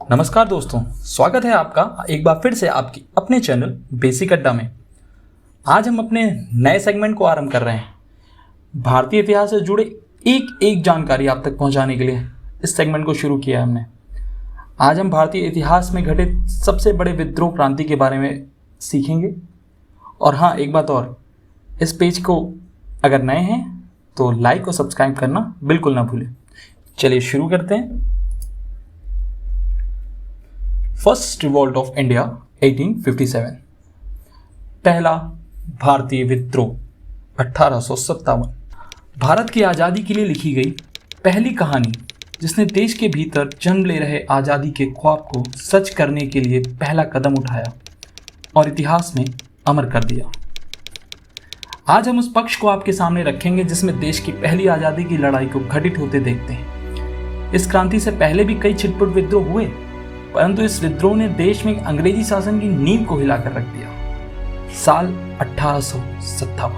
नमस्कार दोस्तों, स्वागत है आपका एक बार फिर से आपकी अपने चैनल बेसिक अड्डा में। आज हम अपने नए सेगमेंट को आरंभ कर रहे हैं। भारतीय इतिहास से जुड़े एक एक जानकारी आप तक पहुंचाने के लिए इस सेगमेंट को शुरू किया है हमने। आज हम भारतीय इतिहास में घटित सबसे बड़े विद्रोह क्रांति के बारे में सीखेंगे। और हाँ, एक बात और, इस पेज को अगर नए हैं तो लाइक और सब्सक्राइब करना बिल्कुल ना भूलें। चलिए शुरू करते हैं। First revolt of India 1857। पहला भारतीय विद्रोह 1857। भारत की आज़ादी के लिए लिखी गई पहली कहानी जिसने देश के भीतर जन्म ले रहे आज़ादी के ख्वाब को सच करने के लिए पहला कदम उठाया और इतिहास में अमर कर दिया। आज हम उस पक्ष को आपके सामने रखेंगे जिसमें देश की पहली आज़ादी की लड़ाई को घटित होते देखते हैं। इस क्रांति से पहले भी कई छिटपुट विद्रोह हुए, परंतु इस विद्रोह ने देश में अंग्रेजी शासन की नींव को हिलाकर रख दिया। साल 1857।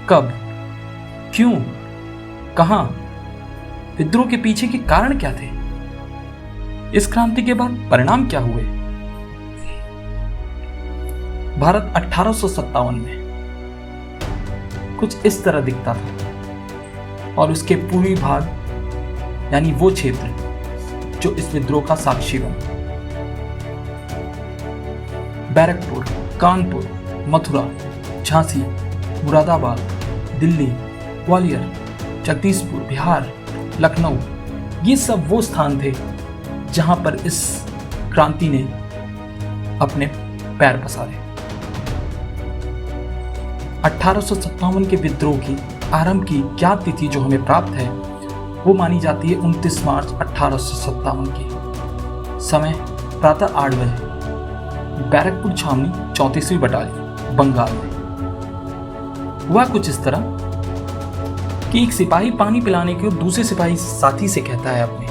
कब, क्यों, कहां, विद्रोह के पीछे के कारण क्या थे? इस क्रांति के बाद परिणाम क्या हुए? भारत 1857 में कुछ इस तरह दिखता था और उसके पूर्वी भाग यानी वो क्षेत्र जो इस विद्रोह का साक्षी बना। बैरकपुर, कानपुर, मथुरा, झांसी, मुरादाबाद, दिल्ली, ग्वालियर, जगदीशपुर, बिहार, लखनऊ, ये सब वो स्थान थे जहां पर इस क्रांति ने अपने पैर पसारे। 1857 के विद्रोह की आरंभ की ज्ञात तिथि जो हमें प्राप्त है वो मानी जाती है 29 मार्च 1857 की। समय प्रातः 8 बजे। बैरकपुर छावनी 34वीं बटालियन, बंगाल में। हुआ कुछ इस तरह कि एक सिपाही पानी पिलाने के दूसरे सिपाही साथी से कहता है अपने,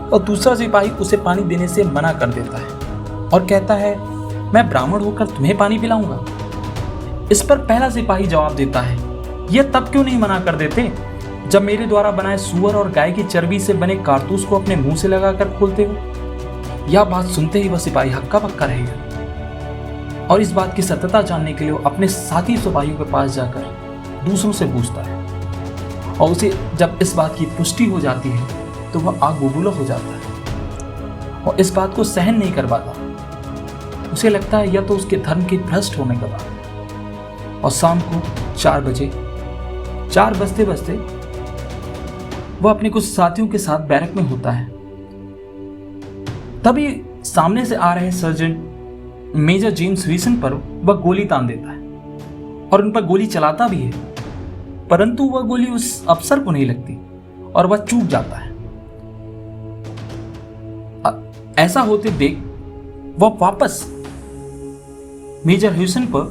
और दूसरा सिपाही उसे पानी देने से मना कर देता है और कहता है, मैं ब्राह्मण होकर तुम्हें पानी पिलाऊंगा। इस पर पहला सिपाही जवाब देता है, यह तब क्यों नहीं मना कर देते जब मेरे द्वारा बनाए सुअर और गाय की चर्बी से बने कारतूस को अपने मुंह से लगाकर खोलते हो। यह बात सुनते ही वह सिपाही हक्का बक्का रहेगा और इस बात की सत्यता जानने के लिए वो अपने साथी सिपाहियों के पास जाकर दूसरों से पूछता है और उसे जब इस बात की पुष्टि हो जाती है तो वह आग बबूला हो जाता है और इस बात को सहन नहीं कर पाता। उसे लगता है यह तो उसके धर्म के भ्रष्ट होने का बात है। और शाम को 4 बजे, 4 बजते बजते वह अपने कुछ साथियों के साथ बैरक में होता है। तभी सामने से आ रहे सर्जेंट मेजर जेम्स विल्सन पर वह गोली तान देता है और उन पर गोली चलाता भी है, परंतु वह गोली उस अफसर को नहीं लगती और वह चूक जाता है। ऐसा होते देख वह वापस मेजर ह्यूसन पर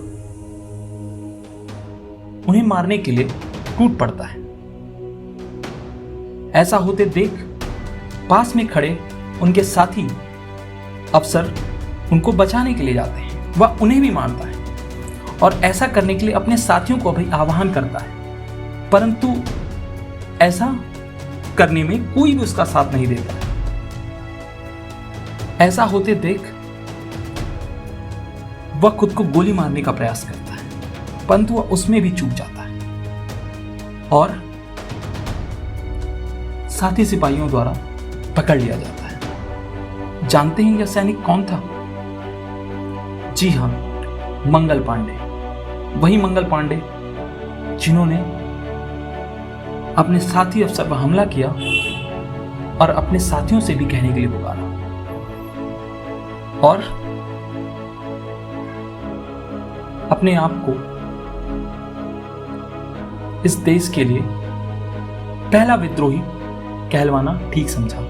उन्हें मारने के लिए टूट पड़ता है। ऐसा होते देख पास में खड़े उनके साथी अफसर उनको बचाने के लिए जाते हैं। वह उन्हें भी मारता है और ऐसा करने के लिए अपने साथियों को भी आह्वान करता है, परंतु ऐसा करने में कोई भी उसका साथ नहीं देता है। ऐसा होते देख वह खुद को गोली मारने का प्रयास करता है, परंतु वह उसमें भी चूक जाता है और साथी सिपाहियों द्वारा पकड़ लिया जाता है। जानते हैं यह सैनिक कौन था? जी हां, मंगल पांडे। वही मंगल पांडे जिन्होंने अपने साथी अफसर पर हमला किया और अपने साथियों से भी कहने के लिए पुकारा और अपने आप को इस देश के लिए पहला विद्रोही कहलवाना ठीक समझा।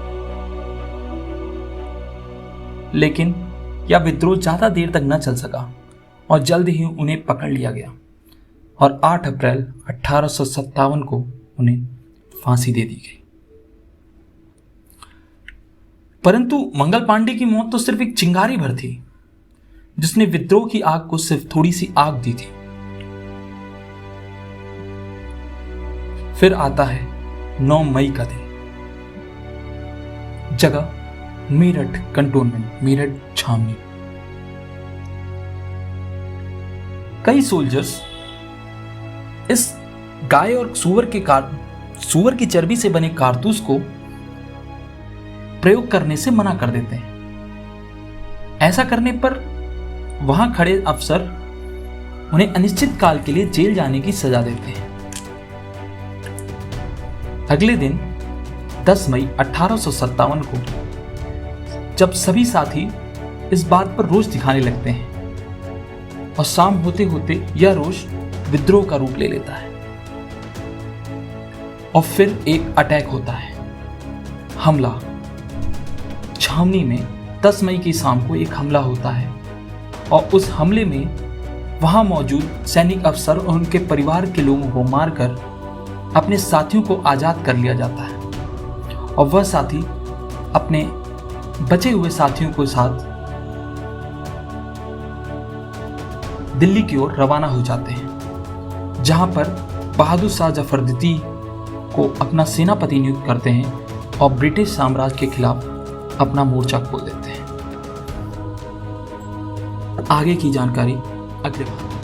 लेकिन यह विद्रोह ज्यादा देर तक न चल सका और जल्द ही उन्हें पकड़ लिया गया और 8 अप्रैल 1857 को उन्हें फांसी दे दी गई। परंतु मंगल पांडे की मौत तो सिर्फ एक चिंगारी भर थी जिसने विद्रोह की आग को सिर्फ थोड़ी सी आग दी थी। फिर आता है 9 मई का दिन, जगह मेरठ कंटोनमेंट, मेरठ छावनी। कई सोल्जर्स इस गाय और सूअर की चर्बी से बने कारतूस को प्रयोग करने से मना कर देते हैं। ऐसा करने पर वहां खड़े अफसर उन्हें अनिश्चित काल के लिए जेल जाने की सजा देते हैं। अगले दिन 10 मई 1857 को जब सभी साथी इस बात पर रोष दिखाने लगते हैं और शाम होते होते यह रोष विद्रोह का रूप ले लेता है और फिर एक अटैक होता है, हमला। छावनी में 10 मई की शाम को एक हमला होता है और उस हमले में वहां मौजूद सैनिक अफसर और उनके परिवार के लोगों को मारकर अपने साथियों को आजाद कर लिया जाता है और वह साथी अपने बचे हुए साथियों के साथ दिल्ली की ओर रवाना हो जाते हैं, जहां पर बहादुर शाह जफर द्वितीय को अपना सेनापति नियुक्त करते हैं और ब्रिटिश साम्राज्य के खिलाफ अपना मोर्चा खोल देते हैं। आगे की जानकारी अगले बार।